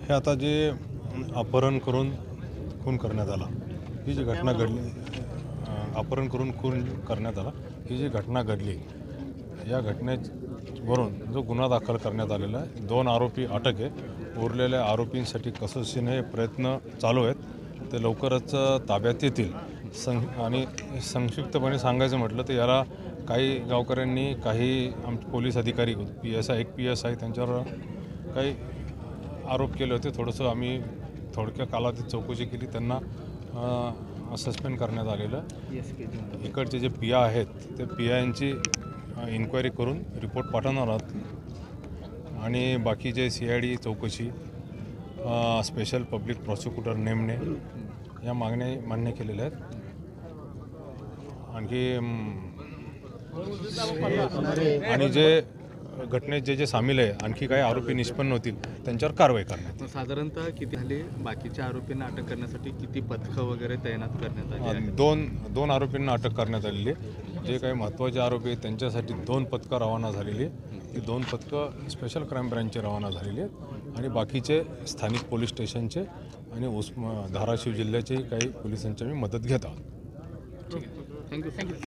हे आता जे अपहरण करून खून करण्यात आला, ही जी घटना घडली, अपहरण करून खून करण्यात आला, ही जी घटना घडली, या घटनेवरून जो गुन्हा दाखल करण्यात आलेला आहे, 2 आरोपी अटक आहे. उरलेल्या आरोपींसाठी कसोशीने प्रयत्न चालू आहेत. ते लवकरच ताब्यात येतील. आणि संक्षिप्तपणे सांगायचं म्हटलं तर याला काही गावकऱ्यांनी, काही पोलीस अधिकारी, एक PSI त्यांच्यावर काही आरोप केले होते. थोडंसं आम्ही थोडक्या कालावधीत चौकशी केली, त्यांना सस्पेंड करण्यात आलेलं. इकडचे जे PI आहेत ते PIंची इन्क्वायरी करून रिपोर्ट पाठवणार आहोत आणि बाकीचे CID चौकशी, स्पेशल पब्लिक प्रॉसिक्युटर नेमणे या मागण्या मान्य केलेल्या आहेत. आणखी आणि जे घटनेत जे सामील आहे, आणखी काही आरोपी निष्पन्न होतील त्यांच्यावर कारवाई करण्यात. साधारणतः किती झाले बाकीच्या आरोपींना अटक करण्यासाठी किती पथकं वगैरे तैनात करण्यात आली? दोन आरोपींना अटक करण्यात आलेली आहे. जे काही महत्त्वाचे आरोपी आहेत त्यांच्यासाठी 2 पथकं रवाना झालेली आहे. ती 2 पथकं स्पेशल क्राईम ब्रँचचे रवाना झालेली आहेत आणि बाकीचे स्थानिक पोलीस स्टेशनचे आणि धाराशिव जिल्ह्याचे काही पोलिसांची आम्ही मदत घेत आहोत. थँक्यू.